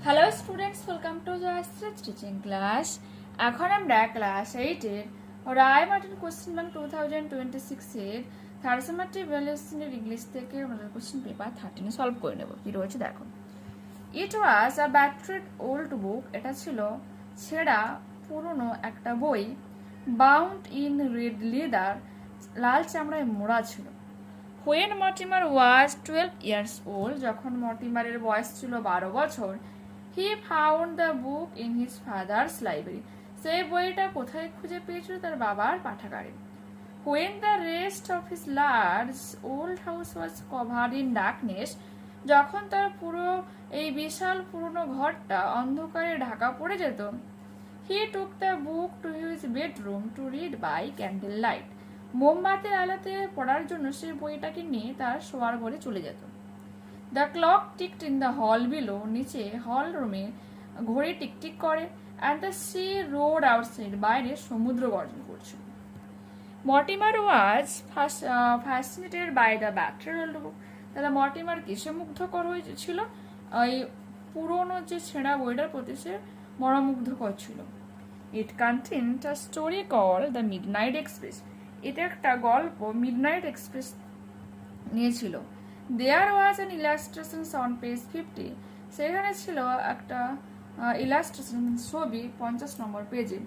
Hello students, welcome to Jayashri teaching class. এখন আমরা class 8 এর রায় মার্টিন কোশ্চেন ব্যাংক 2026 এর থার্ড সেমিস্টার ইভ্যালুয়েশনের ইংলিশ থেকে আমাদের কোশ্চেন পেপার 13 সলভ করে নেব। কি রয়েছে দেখো। ইট ওয়াজ আ ব্যাটার্ড ওল্ড বুক। এটা ছিল ছেঁড়া পুরনো একটা বই। বাউন্ড ইন রেড লেদার, লাল চামড়ায় মোড়া ছিল। When Mortimer was 12 years old, যখন মর্টিমারের বয়স ছিল 12 বছর, he found the book in his father's library. সেই বইটা কোথায় খুঁজে পেয়েছিল? তার বাবার পাঠাগারে। When the rest of his large old house was covered in darkness, যখন তার পুরো এই বিশাল পুরনো ঘরটা অন্ধকারে ঢাকা পড়ে যেত, he took the book to his bedroom to read by candlelight. মোমবাতির আলোতে পড়ার জন্য সে বইটাকে নিয়ে তার শোয়ার ঘরে চলে যেত। The clock ticked in the hall below, নিচে হল রুমে ঘড়ি টিকটিক করে। And the sea roared outside, বাইরে সমুদ্র গর্জন করছিল। Mortimer was fascinated by the battered old book. তাহলে মর্টিমার কিসে মুগ্ধকর হয়েছিল? ওই পুরনো যে ছেঁড়া বইটার প্রতি সে মনোমুগ্ধকর ছিল। It contained a story called the Midnight Express. এটা একটা গল্প মিডনাইট এক্সপ্রেস নিয়েছিল। There was an illustration on page 50, সেখানে ছিল একটা ইলাস্ট্রেশন ছবি 50 নম্বর পেজে।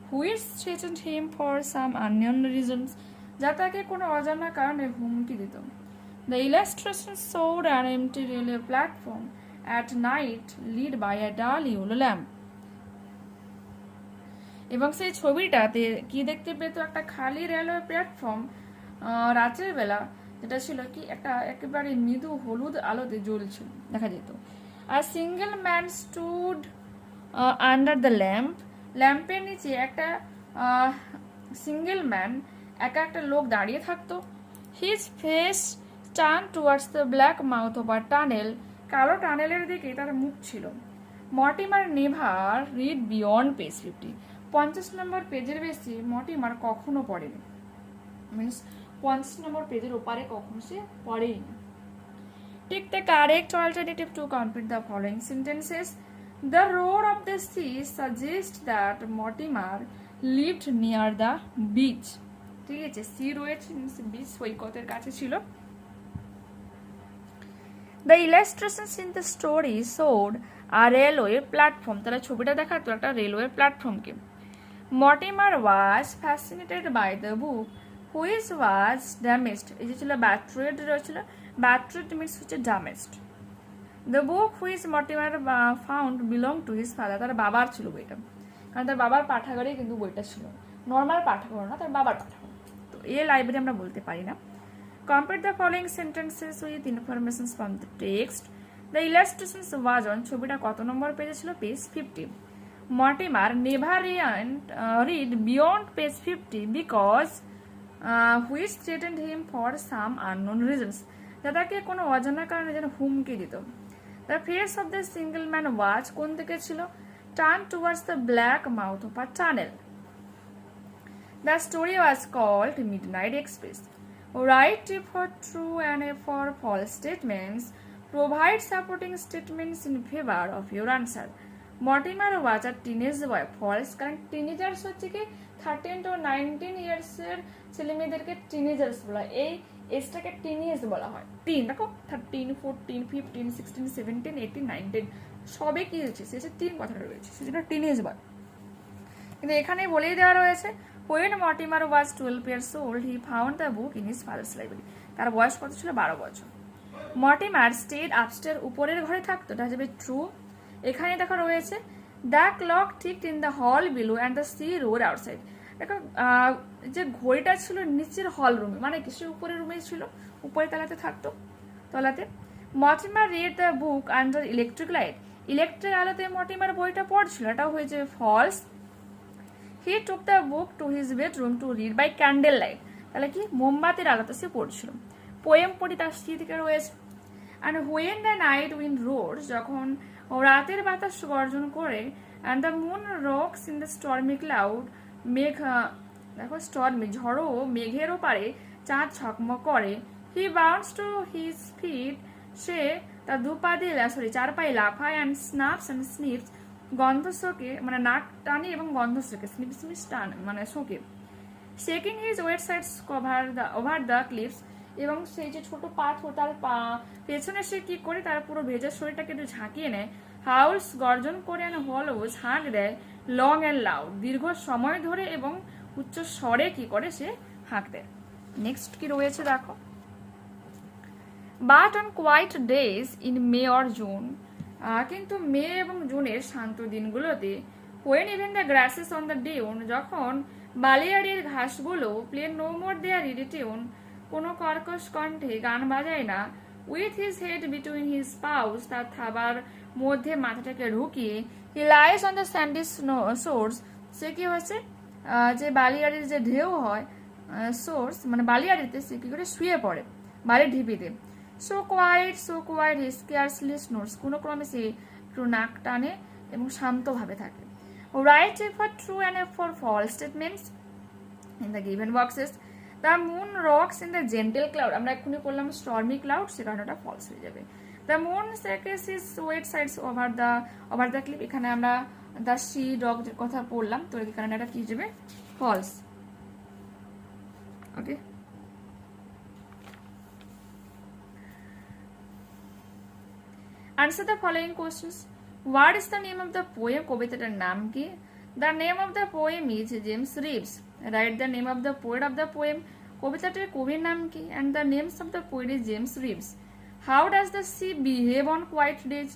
Which threatened him for some unknown reasons, যা তাকে কোনো অজানা কারণে হুমকি দিত। The illustration showed an empty railway platform at night lit by a dull yellow lamp. এবং সেই ছবিটাতে কি দেখতে পেত? একটা খালি রেলওয়ে প্ল্যাটফর্ম রাতের বেলা, যেটা ছিল কি একটা একেবারে মৃদু হলুদ আলোতে জ্বলছিল, দেখা যেত। A single man stood under the lamp, ল্যাম্পের নিচে একটা সিঙ্গেল ম্যান, একা একটা লোক দাঁড়িয়ে থাকতো। His face turned towards the black mouth of a tunnel, কালো টানেলের দিকে তার মুখ ছিল। Mortimer never read beyond page 50, 50 নম্বর পেজের বেশি মর্টিমার কখনো পড়েনি। মিনস 50 নম্বর পেজের ওপারে কখনো সে পড়েনি। Take the correct alternative to complete the following sentences. The roar of the sea suggests that Mortimer lived near the beach. ঠিক আছে, সি রয়েছে, বিচ সৈকতের কাছে ছিল। The illustrations in the story showed a railway platform. তাহলে ছবিটা দেখাতো একটা railway প্ল্যাটফর্মকে। Mortimer was fascinated by the book which was damaged. এই যে ছিল battered রয়েছিল, battered means হচ্ছে damaged. The book which Mortimer found belonged to his father. তার বাবার ছিল বইটা, কারণ তার বাবার পাঠাগারে কিন্তু বইটা ছিল, নর্মাল পাঠাগার না, তার বাবার পাঠাগার। তো এই লাইব্রেরি আমরা বলতে পারি না। Complete the following sentences with information from the text. The illustrations was on, ছবিটা কত নম্বর পেজে ছিল? Page 50. Mortimer never read beyond page 50 because which threatened him for some unknown reasons, যা তাকে কোনো অজানা কারণে যেন হুমকি দিত। The face of the single man was কোন দিকে ছিল? Turned towards the black mouth of a tunnel. The story was called Midnight Express. Write A for true and A for false statements. Provide supporting statements in favor of your answer. Mortimer was a teenage boy. False, কারণ teenagers হচ্ছে কি 13 to 19 years এর ছেলে মেয়েদেরকে teenagers বলা হয়। এই এজটাকে teenage বলা হয়। টিন দেখো, 13, 14, 15, 16, 17, 18, 19 সবে কি হয়েছে? সে টিন কথাটা রয়েছে, সেটা টিনেজ বয়। কিন্তু এখানে বলেই দেওয়া রয়েছে when Mortimer was 12 years old, he found the book in his father's library. তার বয়স কত ছিল? 12 বছর। Mortimer stayed upstairs, উপরের ঘরে থাকতো, এটা হবে ট্রু। এখানে দেখো রয়েছে the clock ticked in the hall below and the sea roared outside. দেখো যে ঘড়িটা ছিল নিচের হল রুমে, মানে কি সে উপরের রুমে ছিল, উপরে তলাতে থাকতো, তলাতে। Mortimer read the book under electric light. Electric আলোতে মর্টিমার বইটা পড়ছিল, এটাও হয়েছে false. He took the book to his bedroom to read by candlelight. তাহলে কি? মোমবাতির আলোতে সে পড়ছিল। পোয়েম পড়ি, তার সি থেকে রয়েছে। And when the night wind roars, যখন রাতের বাতাস গর্জন করে, and the moon rocks in the stormy cloud, মেঘ দেখো স্টর্মি ঝড়ো মেঘের ওপারে চাঁদ ঝকমক করে, he bounds to his feet, সে তার 2 পা দিয়ে চার পায়ে লাফায় অ্যান্ড স্নাপস অ্যান্ড স্নিপস, গন্ধ শোকে মানে নাক টানে এবং গন্ধ শোকে, স্নিপ স্নিপ টান মানে শোকে। Shaking his wet sides over the clips, এবং সেই যে ছোট পাথর তার পেছনে সে কি করে তার পুরো ভেজা শরীরটাকে একটু ঝাঁকিয়ে নেয়। হাউলস গর্জন করে অ্যান্ড হলওস হাঁক দেয়, লং অ্যান্ড লাউড দীর্ঘ সময় ধরে এবং উচ্চ স্বরে কি করে সে হাঁক দেয়। নেক্সট কি রয়েছে দেখো, but on quiet days in May or June, কিন্তু মে এবং জুনের শান্ত দিনগুলোতে, when even the grasses on the dune, যখন বালিয়াড়ির ঘাসগুলো প্লে নো মোর দেয়ার রিটিউন, কোনো কর্কশ কণ্ঠে গান বাজায় না, with his head between his paws, তার থাবার মধ্যে মাথাটাকে ঢুকিয়ে, he lies on the sandy shores, সে কি হয়েছে যে বালিয়াড়ির যে ঢেউ হয় সোর্স মানে বালিয়াড়িতে সে কি করে শুয়ে পড়ে বালির ঢিপিতে। So quite he scarcely snores, কোনো ক্রমে সে একটু নাক টানে এবং শান্তভাবে থাকে। Right a for true and a for false statements in the given boxes. The moon rocks in the gentle cloud, আমরা এক্ষুনি করলাম স্টর্মি ক্লাউড, সে কারণে ওটা ফলস হয়ে যাবে। The moon shakes his wet sides over the cliff, এখানে আমরা the sea dog কথা পড়লাম, তো এই কারণে এটা কি যাবে false. Okay, answer the following questions. What is the name of the poem? কবিতাটার নাম কি? The name of the poem is James Reeves. Write the name of the poet of the poem. কবিতাটার কবির নাম কি? And the names of the poet is James Reeves. How does the sea behave on quiet days?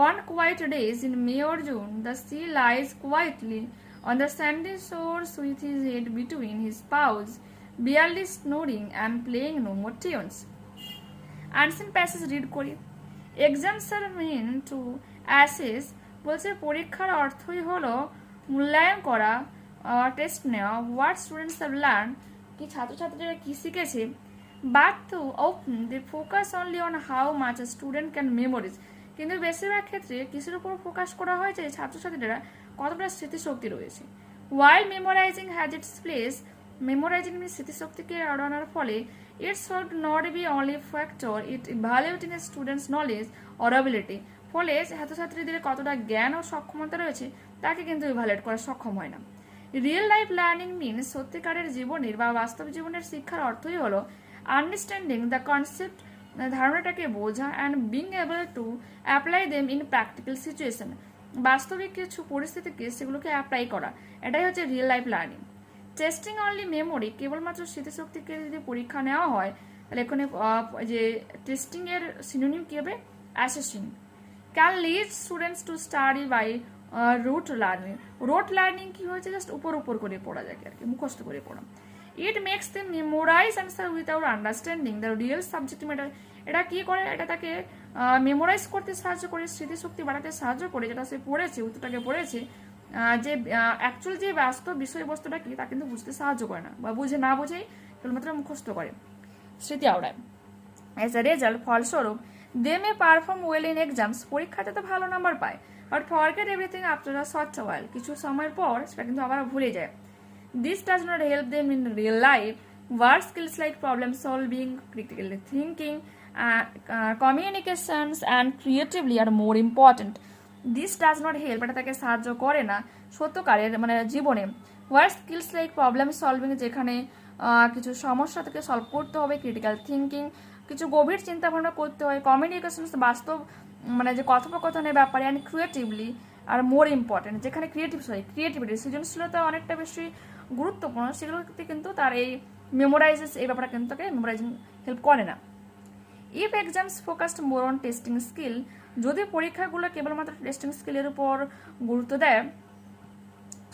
On quiet days in May or June, the sea lies quietly on the sandy shores with his head between his paws, barely snoring and playing no more tunes. Ancient passage read করি। Exams are mean to assess, বলছে পরীক্ষার অর্থই হলো মূল্যায়ন করা, test নেওয়া। What students have learn, কি ছাত্রছাত্রীরা কি শিখেছে। But too often they focus only on how much a student can memorise, কিন্তু বেশিরভাগ ক্ষেত্রে কিসের উপর ফোকাস করা হয় যে ছাত্রছাত্রীরা কতটা স্মৃতিশক্তি রয়েছে। While memorising has its place, memorising স্মৃতিশক্তিকে আনার ফলে it should not be only factor it evaluating a student's knowledge or ability, ফলে ছাত্রছাত্রীদের কতটা জ্ঞান ও সক্ষমতা রয়েছে তাকে কিন্তু ইভালুয়েট করা সক্ষম হয় না। রিয়েল লাইফ লার্নিং মিনস, সত্যিকারের জীবনের বা বাস্তব জীবনের শিক্ষার অর্থই হলো আন্ডারস্ট্যান্ডিং দ্য কনসেপ্ট, ধারণাটাকে বোঝা, and being able to apply them in practical situation, বাস্তবিক কিছু পরিস্থিতিকে সেগুলোকে অ্যাপ্লাই করা, এটাই হচ্ছে real life learning. Testing only memory, কেবলমাত্র স্মৃতিশক্তিকে যদি পরীক্ষা নেওয়া হয় তাহলে এখানে যে টেস্টিং এর সিনোনিম কি হবে assessing. Can lead students to study by rote learning, rote learning কি হয়েছে জাস্ট উপর করে পড়া যায় আর কি, মুখস্থ করে পড়া। It makes them memorise answer without understanding the real subject matter, এটা কি করে, এটা তাকে মেমোরাইজ করতে সাহায্য করে, স্মৃতিশক্তি বাড়াতে সাহায্য করে, যেটা সে পড়েছে উত্তরটাকে পড়েছে, যে অ্যাকচুয়াল যে বাস্তব বিষয়বস্তুটা কি তা কিন্তু বুঝতে সাহায্য করে না, বা বুঝে না বুঝেই কেবলমাত্র মুখস্থ করে, স্মৃতি আওড়ায়। অ্যাজ এ রেজাল্ট, ফলস্বরূপ, they may perform well in exams, পরীক্ষাতে তো ভালো নাম্বার পায়, but forget everything after a short while, কিছু সময়ের পর সেটা কিন্তু আবার ভুলে যায়। This does not help them in real life, work skills like problem solving, critical thinking, communications and creatively R more important. This does not help, এটা তাকে সাহায্য করে না সত্যকারের মানে জীবনে। Work skills like problem solving, যেখানে কিছু সমস্যা থেকে সলভ করতে হবে, ক্রিটিক্যাল থিঙ্কিং, কিছু গভীর চিন্তা ভাবনা করতে হয়, কমিউনিকেশন বাস্তব মানে যে কথোপকথনের ব্যাপারে, and creatively R more important, যেখানে ক্রিয়েটিভিটি সৃজনশীলতা অনেকটা বেশি গুরুত্বপূর্ণ, সেগুলোতে কিন্তু তার এই মেমোরাইজেস এই ব্যাপারটা কিন্তু তাকে মেমোরাইজিং হেল্প করে না। If exams focused more on testing skill, যদি পরীক্ষাগুলো কেবলমাত্র টেস্টিং স্কিলের উপর গুরুত্ব দেয়,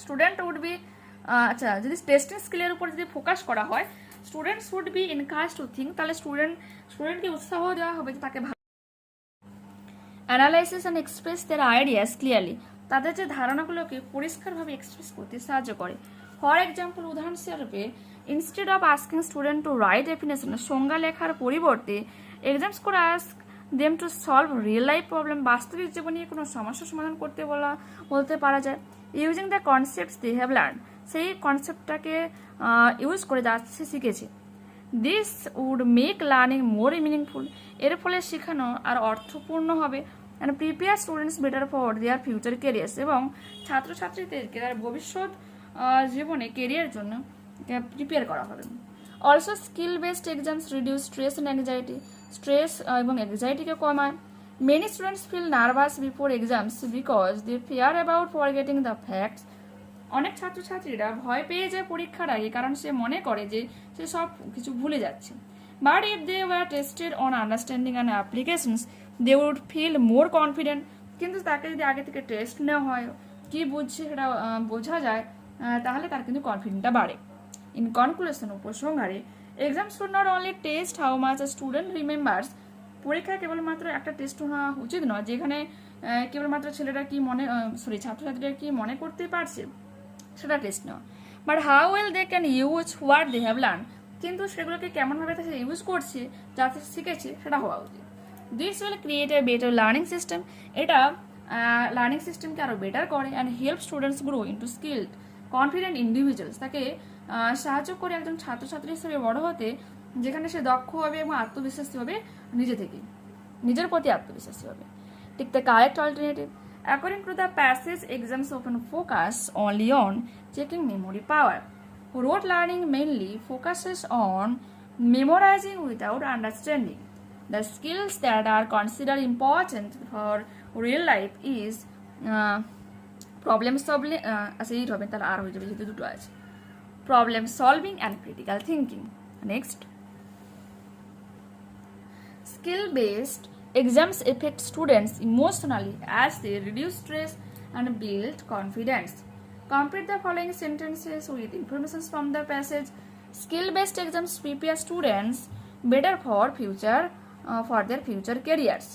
স্টুডেন্ট উড বি আচ্ছা যদি টেস্টিং স্কিলের উপর যদি ফোকাস করা হয়, students would be encouraged to think, তাহলে স্টুডেন্টকে উৎসাহ দেওয়া হবে যে তাকে analysis and express their ideas clearly, তাদের যে ধারণাগুলোকে পরিষ্কারভাবে এক্সপ্রেস করতে সাহায্য করে। ফর এক্সাম্পল, উদাহরণস্বরূপে, instead of asking student to write definition, সংজ্ঞা লেখার পরিবর্তে এক্সামস করে ask them to solve real life problem, বাস্তবিক জীবনে কোনো সমস্যার সমাধান করতে বলতে পারা যায়। Using the concepts they have learn, সেই কনসেপ্টটাকে ইউজ করে যা সে শিখেছে। This would make learning more meaningful. এর ফলে শেখানো আর অর্থপূর্ণ হবে। And prepare students better for their future careers, এবং ছাত্রছাত্রীদেরকে তার ভবিষ্যৎ জীবনে কেরিয়ার জন্য প্রিপেয়ার করা হবে। Also skill based exams reduce stress and anxiety. Stress এবং অ্যাংজাইটিকে কমায়। Many students feel nervous before exams because they fear about forgetting the facts. অনেক ছাত্রছাত্রীরা ভয় পেয়ে যায় পরীক্ষার আগে, কারণ সে মনে করে যে সে সব কিছু ভুলে যাচ্ছে। But if they were tested on understanding and applications they would feel more confident. কিন্তু তাকে যদি আগে থেকে টেস্ট নেওয়া হয়, কি বুঝছে সেটা বোঝা যায়, তাহলে তার কিন্তু কনফিডেন্টটা বাড়ে। ইন কনক্লুশন, উপসংহারে, exam should not only test how much a student remembers. পরীক্ষা কেবলমাত্র একটা টেস্ট হওয়া উচিত নয় যেখানে কেবলমাত্র ছেলেরা কি মনে ছাত্রছাত্রীরা কি মনে করতে পারছে সেটা টেস্ট নেওয়া। But how well they can use what they have learn. কিন্তু সেগুলোকে কেমনভাবে তারা ইউজ করছে, যা শিখেছে সেটা হওয়া উচিত। This will create a better learning system. এটা লার্নিং সিস্টেমকে আরও বেটার করে and help students grow into skilled confident individuals. তাকে সাহায্য করে একজন ছাত্রছাত্রী হিসেবে বড় হতে, যেখানে সে দক্ষ হবে এবং আত্মবিশ্বাসী হবে, নিজের প্রতি আত্মবিশ্বাসী হবে। Take the correct alternative. According to the passage, exams often focus only on checking memory power. Rote learning mainly focuses on memorizing without understanding. The skills that are considered important for real life is problem solving. Problem solving and critical thinking. Next, skill-based exams affect students emotionally as they reduce stress and build confidence. Complete the following sentences with information from the passage. Skill-based exams prepare students better for their future careers.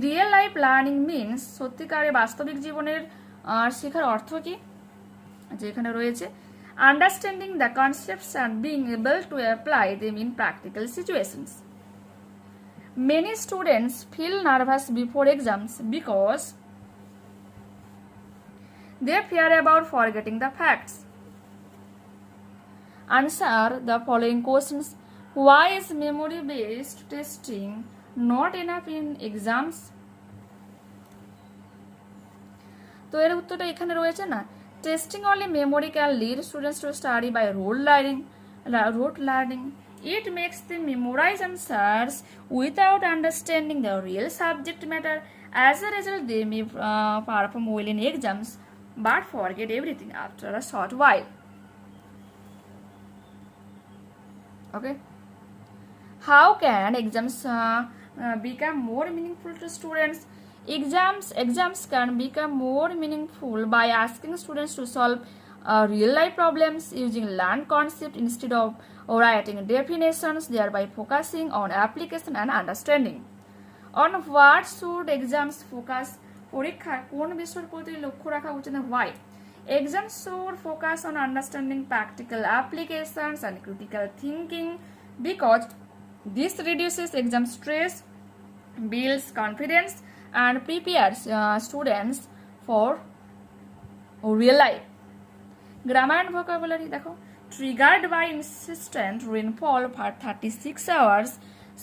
Real life learning means সত্যিকারে বাস্তবিক জীবনের শেখার অর্থ কি, যেখানে রয়েছে understanding the concepts and being able to apply them in practical situations. Many students feel nervous before exams because they fear about forgetting the facts. Answer the following questions. Why is memory-based testing not enough in exams? তো এর উত্তরটা এখানে রয়েছে না। Testing only memory can lead students to study by rote learning. It makes them memorize answers without understanding the real subject matter. As a result, they may perform well in exams but forget everything after a short while. Okay. How can exams become more meaningful to students? Exams can become more meaningful by asking students to solve real life problems using learned concepts instead of writing definitions, thereby focusing on application and understanding. On what should exams focus? পরীক্ষা কোন বিষয়ের প্রতি লক্ষ্য রাখা উচিত? Why? Exams should focus on understanding practical applications and critical thinking because this reduces exam stress, builds confidence, and prepares students for real life. Grammar and vocabulary দেখো, triggered by insistent rainfall for 36 hours,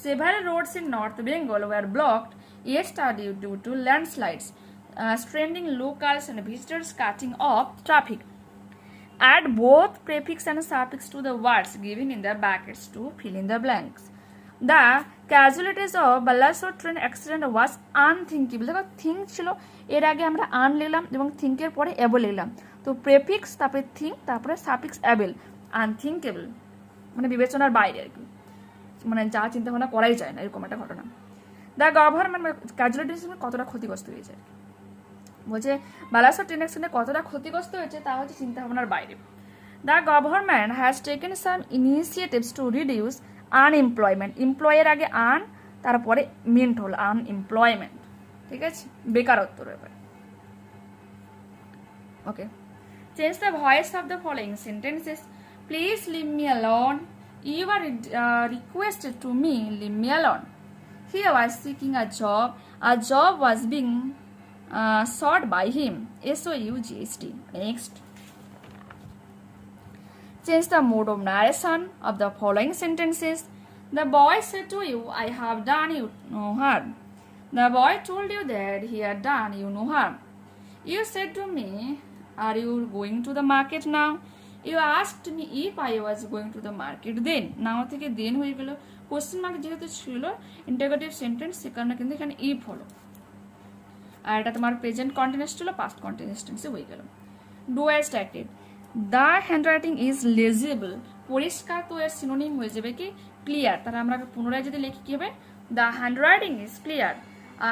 several roads in North Bengal were blocked yesterday due to landslides, stranding locals and visitors cutting off traffic. Add both prefix and suffix to the words given in the brackets to fill in the blanks. The casualties of Balasore train accident was unthinkable. দেখো think ছিল, এর আগে আমরা আন লিখলাম এবং থিঙ্কের পরে able লিখলাম। তো প্রেফিক্স, তারপরে থিঙ্ক, তারপরে সাফিক্স অ্যাবেল, আনথিঙ্কেবল মানে বিবেচনার বাইরে আর কি, মানে যা চিন্তা ভাবনা করাই যায় না, এরকম একটা ঘটনা। দ্য গভর্নমেন্ট ক্যাজুয়ালিটিস কতটা ক্ষতিগ্রস্ত হয়েছে বলছে, বালাসোর ট্রেন অ্যাক্সিডেন্টে কতটা ক্ষতিগ্রস্ত হয়েছে তা হচ্ছে চিন্তা ভাবনার বাইরে। The government has taken some initiatives to reduce unemployment. এমপ্লয়ের আগে আন, তারপরে মেন্ট হল আনএমপ্লয়মেন্ট, ঠিক আছে, বেকারত্ব ব্যাপারে। Okay, change the voice of the following sentences. Please leave me alone, you are requested to me, leave me alone. He was seeking a job was being sought by him, SOUGHT. Next, Change the mode of narration of the following sentences. The boy said to you, I have done you no harm. The boy told you that he had done you no harm. You said to me, are you going to the market now? You asked me if I was going to the market then. Now থেকে then হয়ে গেল, question mark যেহেতু ছিল interrogative sentence সে কারণে কিন্তু এখানে if হলো, আর এটা তোমার প্রেজেন্ট কন্টিনিউয়াস ছিল পাস্ট কন্টিনিউয়াস টেন্সে হয়ে গেল। Do as directed. The handwriting is লেজিবল, পরিষ্কার তো এর সিনোনিম হয়ে যাবে কি ক্লিয়ার। তাহলে আমরা পুনরায় যদি লিখি কি হবে, the handwriting is clear.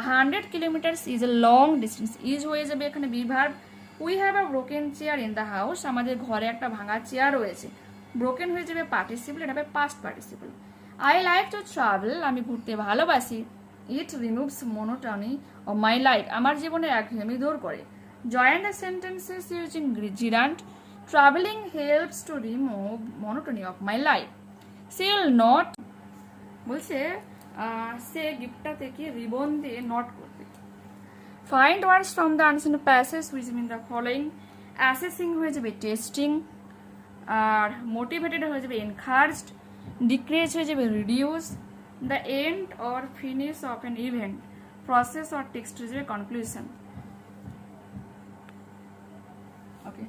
100 kilometres is a long distance, is হয়ে যাবে এখানে be verb. We have a broken chair in the house, আমাদের ঘরে একটা ভাঙা চেয়ার রয়েছে, ব্রোকেন হয়ে যাবে পার্টিসিপল, এটা হবে past participle. I like to travel, আমি ঘুরতে ভালোবাসি। It removes monotony of my life, আমার জীবনে একঘেয়েমি দূর করে। Join the sentences using gerund. Travelling helps to remove monotony of my life. সে উইল নট, বলছে সে গিফটটা থেকে রিবন দিয়ে নট করবে। Find words from the unseen passage which mean the following. Assessing হয়ে যাবে টেস্টিং, আর মোটিভেটেড হয়ে যাবে এনকারেজড, ডিক্রিজ হয়ে যাবে reduce, the end or finish of an event, process or text হয়ে যাবে কনক্লুশন। ওকে,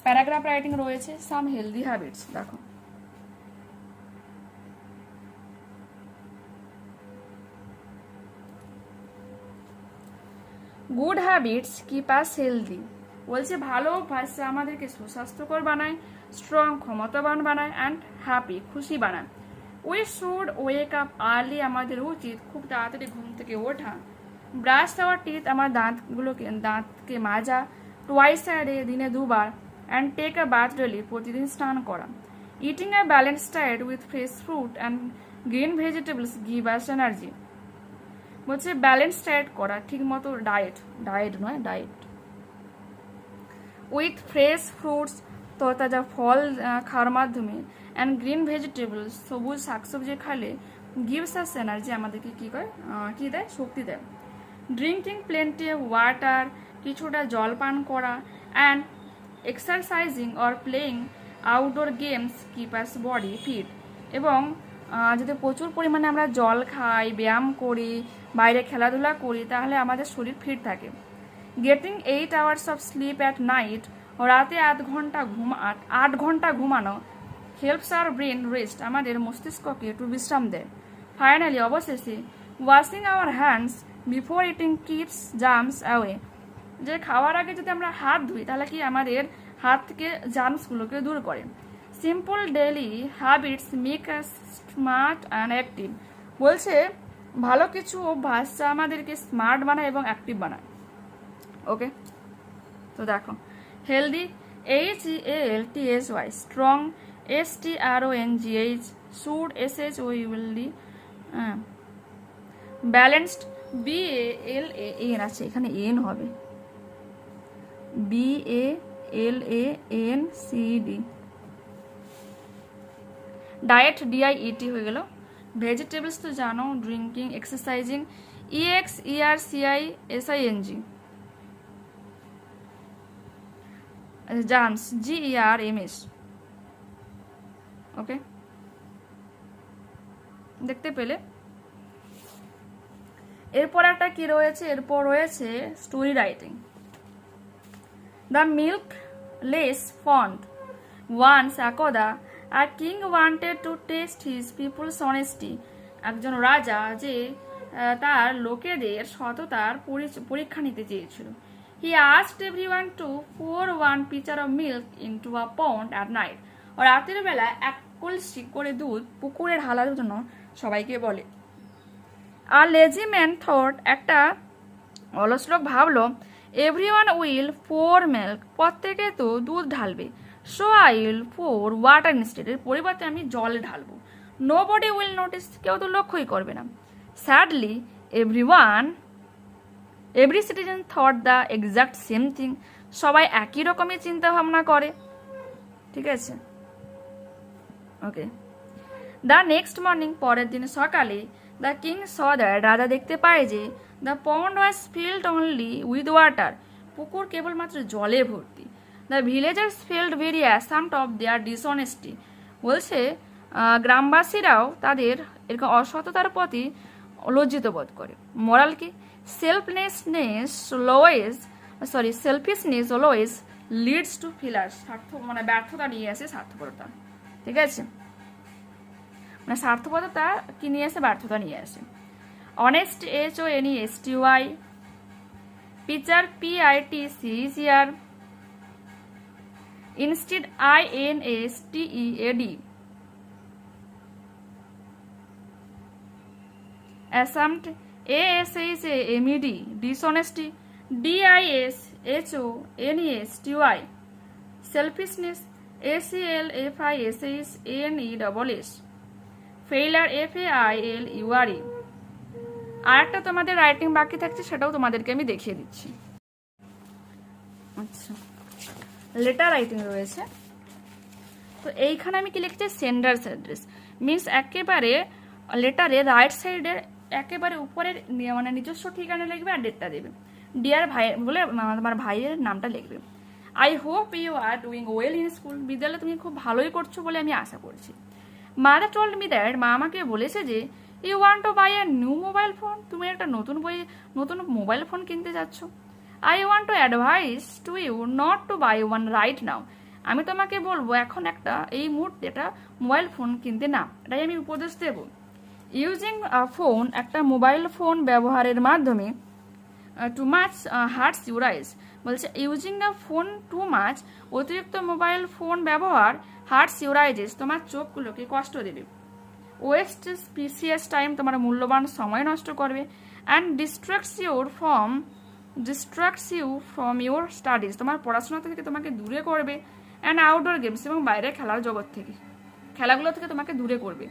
প্যারাগ্রাফ রাইটিং রয়েছে সাম হেলদি হ্যাবিটস। দেখো গুড হ্যাবিটস কিপ আস হেলদি, বলছে ভালো অভ্যাস আমাদেরকে সুস্বাস্থ্যকর বানায়, স্ট্রং ক্ষমতাবান বানায়, অ্যান্ড হ্যাপি খুশি বানায়। We should wake up early, আমাদের উচিত খুব তাড়াতাড়ি ঘুম থেকে ওঠা। ব্রাশ আওয়ার টিথ, আমার দাঁতকে মাজা। টুয়াইস আ ডে, দিনে দুবার। And take a bath daily, প্রতিদিন স্নান করা। Eating a balance diet with fresh fruit and green vegetables give us energy, বলছে ব্যালেন্স ডায়েট করা, ঠিক মতো ডায়েট নয় ডায়েট। উইথ ফ্রেশ ফ্রুটস, তরতাজা ফল খাওয়ার মাধ্যমে। অ্যান্ড গ্রিন ভেজিটেবলস, সবুজ শাকসবজি খাইলে গিভস আস এনার্জি, আমাদেরকে কী করে কী দেয়, শক্তি দেয়। ড্রিঙ্কিং প্লেন্টি অফ ওয়াটার, কিছুটা জল পান করা। And exercising or playing outdoor games keep us body fit, এবং যদি প্রচুর পরিমাণে আমরা জল খাই, ব্যায়াম করি, বাইরে খেলাধুলা করি, তাহলে আমাদের শরীর ফিট থাকে। Getting 8 hours of slip at night, রাতে 8 ঘন্টা ঘুমানো। হেল্পস আওয়ার ব্রেন রেস্ট, আমাদের মস্তিষ্ককে একটু বিশ্রাম দেয়। ফাইনালি, অবশেষে, washing hour hands before eating keeps germs away, যে খাওয়ার আগে যদি আমরা হাত ধুই তাহলে কি আমাদের হাত থেকে জার্মসগুলোকে দূর করে। Simple daily habits make us smart and active, বলছে ভালো কিছু অভ্যাস আমাদেরকে স্মার্ট বানায় এবং অ্যাক্টিভ বানায়। ওকে, তো দেখো healthy, HELTHY, strong, STRONGH, should, SHOULD, balanced, BALAN আছে, এখানে এন হবে, BALANCD। ডায়েট, DIET হয়ে গেল। ভেজিটেবলস তো জানো, drinking, exercising, EXERCISING। Germs, GERMS। Okay, দেখতে পেলে। এরপর একটা কি রয়েছে, এরপর রয়েছে story writing. The milkless pond, once একদা a king wanted to test his people's honesty, একজন রাজা যে তার লোকেদের সততার পরীক্ষা নিতে চেয়েছিল। He asked everyone to pour 1 pitcher of milk into a pond at night, রাতের বেলা 1 কলসি করে দুধ পুকুরে ঢালার জন্য সবাইকে বলে। আর লেজি ম্যান থট, একটা অলস লোক ভাবলো, এভরিওয়ান উইল pour milk, প্রত্যেকে তো দুধ ঢালবে। So I will pour water instead, এর পরিবর্তে আমি জল ঢালবো। নোবডি উইল নোটিস, কেউ তো লক্ষ্যই করবে না। Sadly every citizen thought the exact same thing, সবাই একই রকমই চিন্তা ভাবনা করে। ঠিক আছে, ওকে। দ্য নেক্সট মর্নিং, পরের দিন সকালে, দ্য কিং স দ্যাট, রাজা দেখতে পায় যে the pond was filled only with water, পুকুর কেবলমাত্র জলে ভর্তি। The villagers felt very ashamed of their dishonesty. বলছে গ্রামবাসীরাও তাদের এরকম অসততার প্রতি লজ্জিত বোধ করে। মোরাল কি? Selfishness always leads to fillers. মানে ব্যর্থতা নিয়ে আসে স্বার্থপরতা। ঠিক আছে, মানে স্বার্থপরতা কি নিয়ে আসে? ব্যর্থতা নিয়ে আসে। Honest HONESTY, pitcher PITCHER, instead INSTEAD, assumed ASHAMED, dishonesty DISHONESTY, selfishness ACLFISHNESS, failure FAILURE। আর একটা তোমাদের রাইটিং বাকি থাকছে, সেটাও তোমাদেরকে আমি দেখিয়ে দিচ্ছি। আচ্ছা, লেটার রাইটিং রয়েছে। তো এইখানে আমি কি লিখছি? সেন্ডার্স অ্যাড্রেস মিনস একেবারে লেটারে রাইট সাইডের একেবারে উপরের মানে নিজস্ব ঠিকানা লিখবে আর ডেটটা দেবে। ডিয়ার ভাই বলে আমার ভাইয়ের নামটা লিখবে। I hope you are doing well in school. বিদ্যালয়ে তুমি খুব ভালোই করছো বলে আমি আশা করছি। মাদার টোল্ড মি দ্যাট, মা আমাকে বলেছে যে you want to buy a new mobile phone, তুমি একটা নতুন মোবাইল ফোন কিনতে যাচ্ছ। I want to advice to you not to buy one right now, আমি তোমাকে বলবো এখন এই মুহূর্তে একটা মোবাইল ফোন কিনতে না, এটাই আমি উপদেশ দেব। ইউজিং ফোন, একটা মোবাইল ফোন ব্যবহারের মাধ্যমে too much hurts your eyes. বলছে using a phone too much, অতিরিক্ত মোবাইল ফোন ব্যবহার হার্টস ইউর আইজেস, তোমার চোখগুলোকে কষ্ট দেবে। ওয়েস্ট প্রিসিয়াস টাইম, তোমার মূল্যবান সময় নষ্ট করবে। And distracts you from your studies, তোমার পড়াশোনা থেকে তোমাকে দূরে করবে। অ্যান্ড আউটডোর গেমস, এবং বাইরে খেলার জগৎ থেকে খেলাগুলো থেকে তোমাকে দূরে করবে।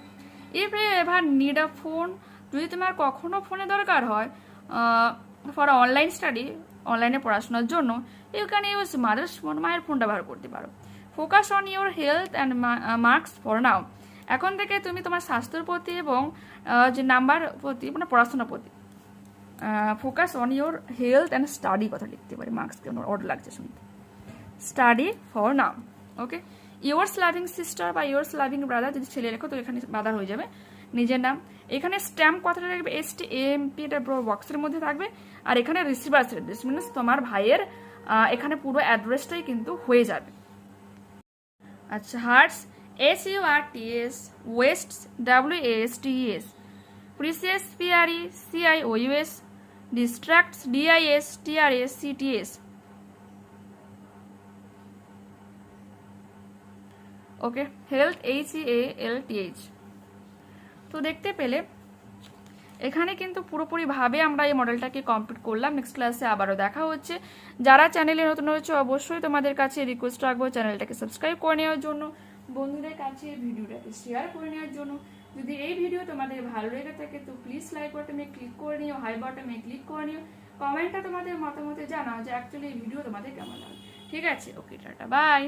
If you ever need a phone, যদি তোমার কখনো ফোনে দরকার হয় ফর অনলাইন স্টাডি, অনলাইনে পড়াশোনার জন্য, you can use mother's phone, মায়ের ফোনটা ব্যবহার করতে পারো। Focus on your health and marks for now, এখন থেকে তুমি তোমার স্বাস্থ্যের প্রতি এবং যে নাম্বার প্রতি মানে পড়াশোনার প্রতি। Focus on your health and study কথা লিখতে পারি, মার্কস কেন অড লাগছে শুনতে। Study for now. Okay, yours loving sister বা ইউর্স লাভিং ব্রাদার, যদি ছেলে লেখো তো এখানে ব্রাদার হয়ে যাবে, নিজের নাম। এখানে স্ট্যাম্প কথাটা লিখবে STAMP, এটা বক্সের মধ্যে থাকবে। আর এখানে রিসিভার্স অ্যাড্রেস মিনস তোমার ভাইয়ের এখানে পুরো অ্যাড্রেসটাই কিন্তু হয়ে যাবে। আচ্ছা, hurts HURTS, wastes WASTES, precious PRECIOUS, distracts DISTRACTS। Okay, health HEALTH। তো দেখতে পেলে এখানে কিন্তু পুরোপুরিভাবে আমরা এই মডেলটাকে কমপ্লিট করলাম। নেক্সট ক্লাসে আবারও দেখা হচ্ছে। যারা চ্যানেলে নতুন হয়েছে অবশ্যই তোমাদের কাছে রিকোয়েস্ট রাখবো চ্যানেলটাকে সাবস্ক্রাইব করে নেওয়ার জন্য, বন্ধুদের কাছে ভিডিওটাকে শেয়ার করে নেওয়ার জন্য। যদি এই ভিডিও তোমাদের ভালো লেগে থাকে তো প্লিজ লাইক বাটনে ক্লিক করে নিও, হাই বাটনে ক্লিক করে নিও, কমেন্টটা তোমাদের মতামতে জানাও যে অ্যাকচুয়ালি এই ভিডিও তোমাদের কেমন লাগে। ঠিক আছে, ওকে, টাটা, বাই।